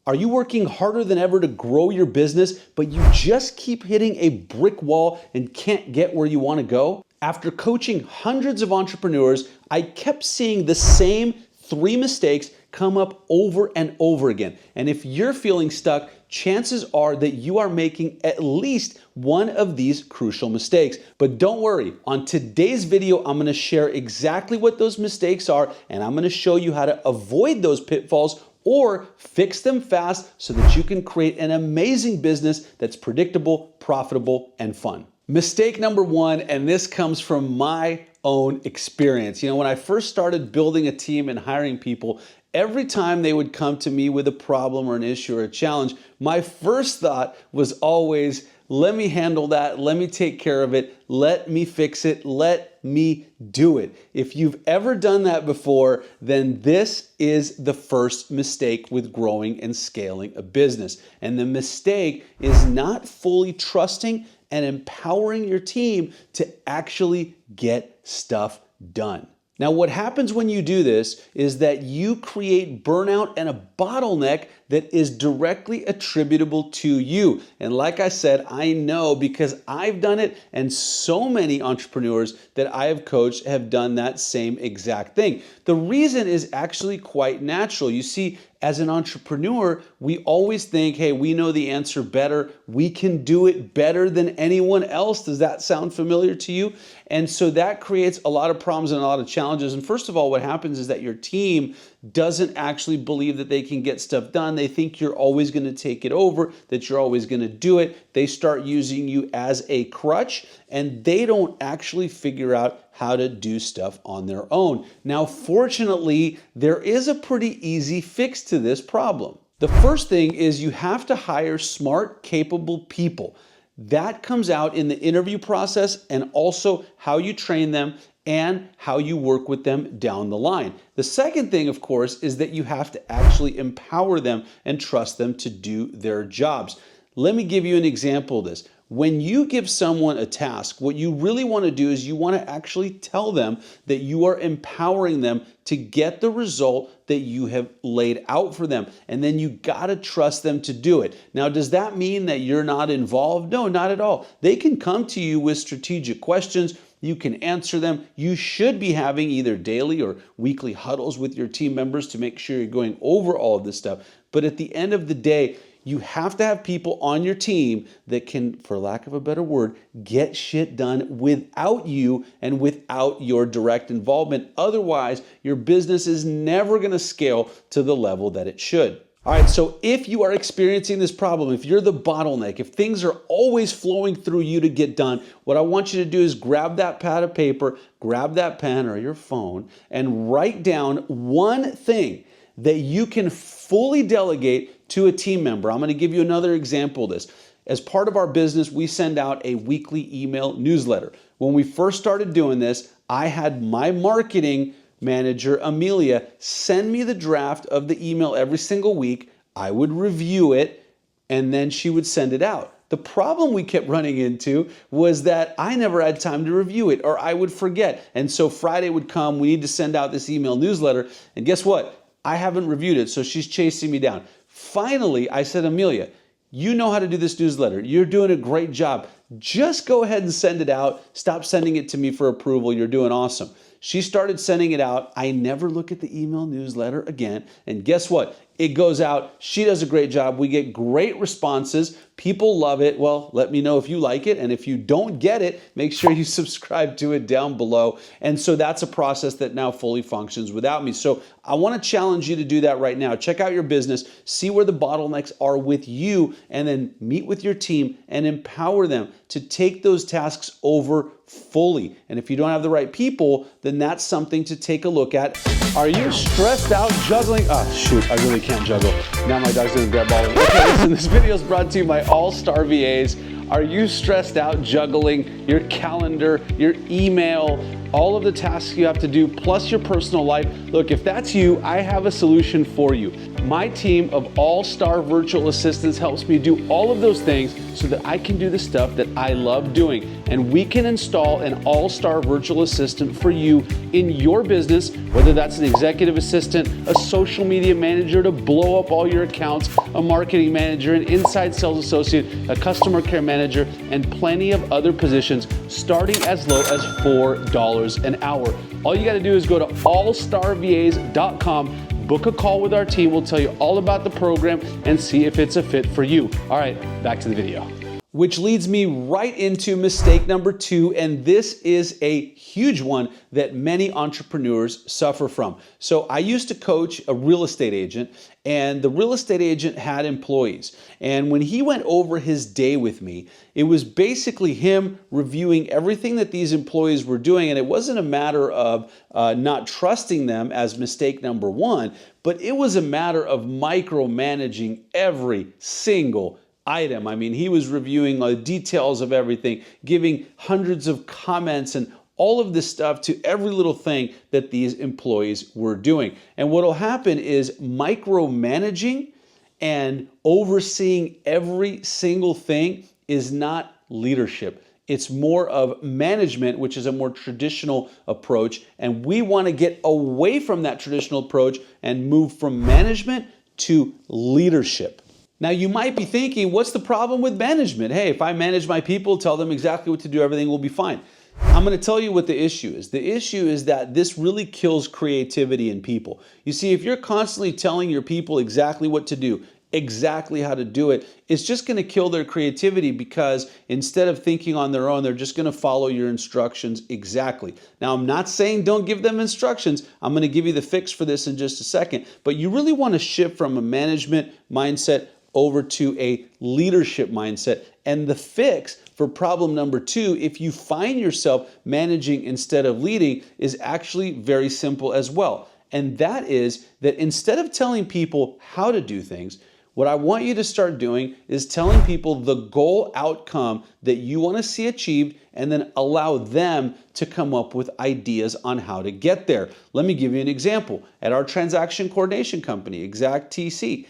Are you working harder than ever to grow your business, but you just keep hitting a brick wall and can't get where you want to go? After coaching hundreds of entrepreneurs, I kept seeing the same 3 mistakes come up over and over again. And if you're feeling stuck, chances are that you are making at least one of these crucial mistakes. But don't worry, on today's video, I'm gonna share exactly what those mistakes are, and I'm gonna show you how to avoid those pitfalls or fix them fast so that you can create an amazing business that's predictable, profitable, and fun. Mistake number 1, and this comes from my own experience. When I first started building a team and hiring people, every time they would come to me with a problem or an issue or a challenge, my first thought was always, let me handle that, let me take care of it, let me fix it, let me do it. If you've ever done that before, then this is the first mistake with growing and scaling a business. And the mistake is not fully trusting and empowering your team to actually get stuff done. Now, what happens when you do this is that you create burnout and a bottleneck that is directly attributable to you. And like I said, I know because I've done it, and so many entrepreneurs that I have coached have done that same exact thing. The reason is actually quite natural. You see, as an entrepreneur, we always think, hey, we know the answer better. We can do it better than anyone else. Does that sound familiar to you? And so that creates a lot of problems and a lot of challenges. And first of all, what happens is that your team doesn't actually believe that they can get stuff done. They think you're always going to take it over, that you're always going to do it. They start using you as a crutch, and they don't actually figure out how to do stuff on their own. Now, fortunately, there is a pretty easy fix to this problem. The first thing is you have to hire smart, capable people. That comes out in the interview process and also how you train them and how you work with them down the line. The second thing, of course, is that you have to actually empower them and trust them to do their jobs. Let me give you an example of this. When you give someone a task, what you really want to do is you want to actually tell them that you are empowering them to get the result that you have laid out for them. And then you got to trust them to do it. Now, does that mean that you're not involved? No, not at all. They can come to you with strategic questions. You can answer them. You should be having either daily or weekly huddles with your team members to make sure you're going over all of this stuff. But at the end of the day, you have to have people on your team that can, for lack of a better word, get shit done without you and without your direct involvement. Otherwise, your business is never going to scale to the level that it should. All right, so if you are experiencing this problem, if you're the bottleneck, if things are always flowing through you to get done, what I want you to do is grab that pad of paper, grab that pen or your phone, and write down one thing that you can fully delegate to a team member. I'm going to give you another example of this. As part of our business, we send out a weekly email newsletter. When we first started doing this, I had my marketing manager, Amelia, send me the draft of the email every single week. I would review it, and then she would send it out. The problem we kept running into was that I never had time to review it, or I would forget. And so Friday would come, we need to send out this email newsletter, and guess what? I haven't reviewed it, so she's chasing me down. Finally, I said, Amelia, you know how to do this newsletter. You're doing a great job. Just go ahead and send it out. Stop sending it to me for approval. You're doing awesome. She started sending it out. I never look at the email newsletter again. And guess what? It goes out. She does a great job. We get great responses. People love it. Well, let me know if you like it. And if you don't get it, make sure you subscribe to it down below. And so that's a process that now fully functions without me. So I want to challenge you to do that right now. Check out your business, see where the bottlenecks are with you, and then meet with your team and empower them to take those tasks over fully. And if you don't have the right people, then that's something to take a look at. Are you stressed out juggling? Oh, shoot, I really can't juggle. Now my dog's gonna grab all of it. Okay, listen, this video is brought to you by All-Star VAs. Are you stressed out juggling your calendar, your email, all of the tasks you have to do, plus your personal life. Look, if that's you, I have a solution for you. My team of all-star virtual assistants helps me do all of those things so that I can do the stuff that I love doing. And we can install an all-star virtual assistant for you in your business, whether that's an executive assistant, a social media manager to blow up all your accounts, a marketing manager, an inside sales associate, a customer care manager, and plenty of other positions starting as low as $4 an hour. All you gotta do is go to allstarvas.com, book a call with our team. We'll tell you all about the program and see if it's a fit for you. All right, back to the video. Which leads me right into mistake number 2, and this is a huge one that many entrepreneurs suffer from. So I used to coach a real estate agent, and the real estate agent had employees. And when he went over his day with me, it was basically him reviewing everything that these employees were doing, and it wasn't a matter of not trusting them as mistake number 1, but it was a matter of micromanaging every single item. I mean, he was reviewing the details of everything, giving hundreds of comments and all of this stuff to every little thing that these employees were doing. And what will happen is micromanaging and overseeing every single thing is not leadership. It's more of management, which is a more traditional approach. And we want to get away from that traditional approach and move from management to leadership. Now, you might be thinking, what's the problem with management? Hey, if I manage my people, tell them exactly what to do, everything will be fine. I'm going to tell you what the issue is. The issue is that this really kills creativity in people. You see, if you're constantly telling your people exactly what to do, exactly how to do it, it's just going to kill their creativity, because instead of thinking on their own, they're just going to follow your instructions exactly. Now, I'm not saying don't give them instructions. I'm going to give you the fix for this in just a second. But you really want to shift from a management mindset over to a leadership mindset. And the fix for problem number 2, if you find yourself managing instead of leading, is actually very simple as well. And that is that instead of telling people how to do things, what I want you to start doing is telling people the goal outcome that you want to see achieved, and then allow them to come up with ideas on how to get there. Let me give you an example. At our transaction coordination company, ExactTC,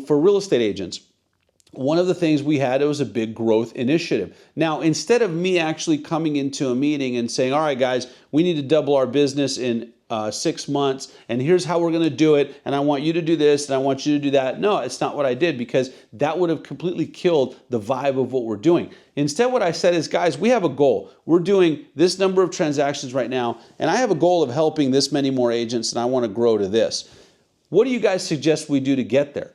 for real estate agents, one of the things we had, it was a big growth initiative. Now, instead of me actually coming into a meeting and saying, all right, guys, we need to double our business in 6 months, and here's how we're going to do it, and I want you to do this, and I want you to do that. No, it's not what I did, because that would have completely killed the vibe of what we're doing. Instead, what I said is, guys, we have a goal. We're doing this number of transactions right now, and I have a goal of helping this many more agents, and I want to grow to this. What do you guys suggest we do to get there?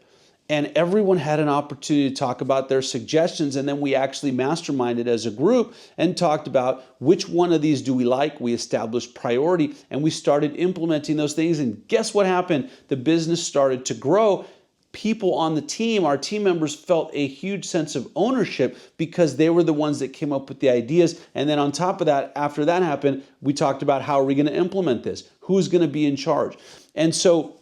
And everyone had an opportunity to talk about their suggestions, and then we actually masterminded as a group and talked about which one of these do we like. We established priority, and we started implementing those things, and guess what happened? The business started to grow. People on the team, our team members, felt a huge sense of ownership because they were the ones that came up with the ideas. And then on top of that, after that happened, we talked about how are we going to implement this? Who's going to be in charge? And so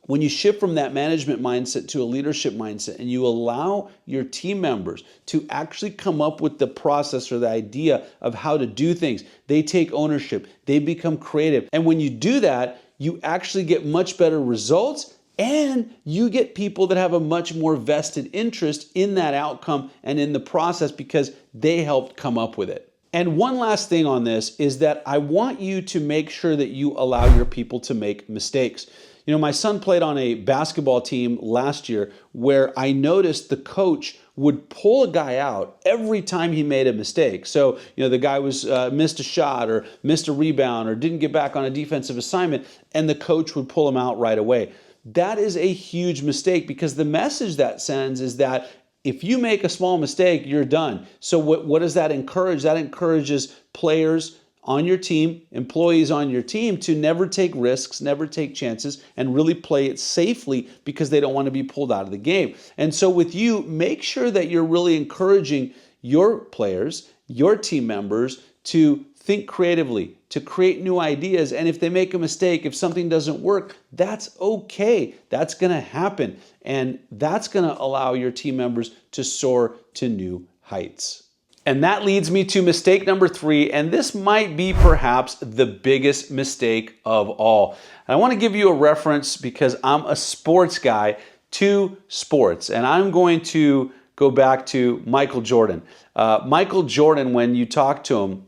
when you shift from that management mindset to a leadership mindset, and you allow your team members to actually come up with the process or the idea of how to do things, they take ownership, they become creative. And when you do that, you actually get much better results, and you get people that have a much more vested interest in that outcome and in the process because they helped come up with it. And one last thing on this is that I want you to make sure that you allow your people to make mistakes. You know, my son played on a basketball team last year where I noticed the coach would pull a guy out every time he made a mistake. So, you know, the guy was missed a shot or missed a rebound or didn't get back on a defensive assignment, and the coach would pull him out right away. That is a huge mistake, because the message that sends is that if you make a small mistake, you're done. So what does that encourage? That encourages players on your team, employees on your team, to never take risks, never take chances, and really play it safely because they don't want to be pulled out of the game. And so with you, make sure that you're really encouraging your players, your team members, to think creatively, to create new ideas. And if they make a mistake, if something doesn't work, that's okay. That's going to happen. And that's going to allow your team members to soar to new heights. And that leads me to mistake number 3, and this might be perhaps the biggest mistake of all. And I want to give you a reference because I'm a sports guy to sports, and I'm going to go back to Michael Jordan. Michael Jordan, when you talk to him,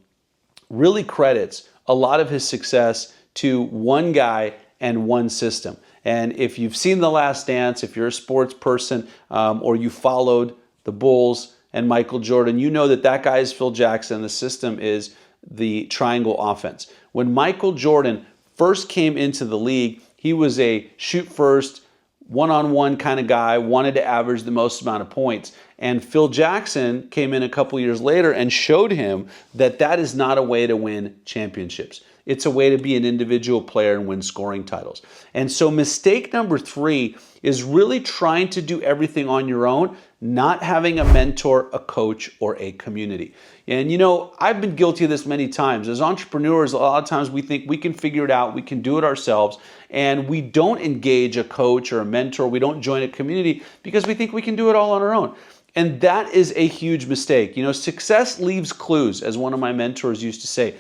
really credits a lot of his success to one guy and one system. And if you've seen The Last Dance, if you're a sports person, or you followed the Bulls and Michael Jordan, you know that that guy is Phil Jackson. The system is the triangle offense. When Michael Jordan first came into the league, he was a shoot first, one-on-one kind of guy, wanted to average the most amount of points. And Phil Jackson came in a couple years later and showed him that that is not a way to win championships. It's a way to be an individual player and win scoring titles. And so mistake number 3 is really trying to do everything on your own, not having a mentor, a coach, or a community. And you know, I've been guilty of this many times. As entrepreneurs, a lot of times we think we can figure it out, we can do it ourselves, and we don't engage a coach or a mentor, we don't join a community because we think we can do it all on our own. And that is a huge mistake. You know, success leaves clues, as one of my mentors used to say.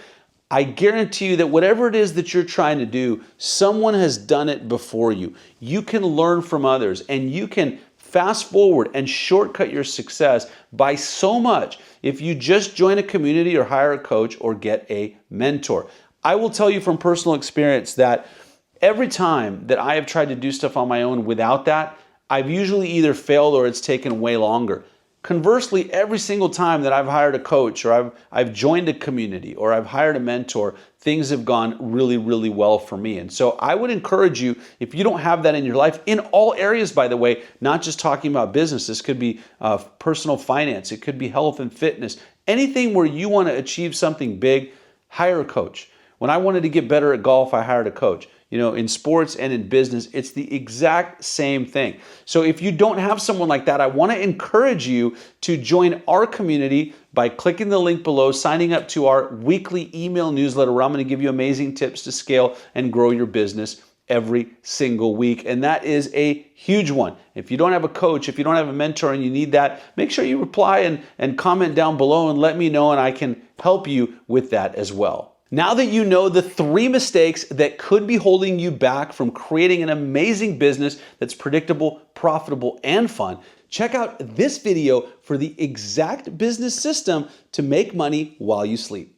I guarantee you that whatever it is that you're trying to do, someone has done it before you. You can learn from others, and you can fast forward and shortcut your success by so much if you just join a community or hire a coach or get a mentor. I will tell you from personal experience that every time that I have tried to do stuff on my own without that, I've usually either failed or it's taken way longer. Conversely, every single time that I've hired a coach or I've joined a community or I've hired a mentor, things have gone really, really well for me. And so I would encourage you, if you don't have that in your life, in all areas, by the way, not just talking about business, this could be personal finance, it could be health and fitness, anything where you want to achieve something big, hire a coach. When I wanted to get better at golf, I hired a coach. You know, in sports and in business, it's the exact same thing. So if you don't have someone like that, I want to encourage you to join our community by clicking the link below, signing up to our weekly email newsletter where I'm going to give you amazing tips to scale and grow your business every single week. And that is a huge one. If you don't have a coach, if you don't have a mentor and you need that, make sure you reply and comment down below and let me know, and I can help you with that as well. Now that you know the 3 mistakes that could be holding you back from creating an amazing business that's predictable, profitable, and fun, check out this video for the exact business system to make money while you sleep.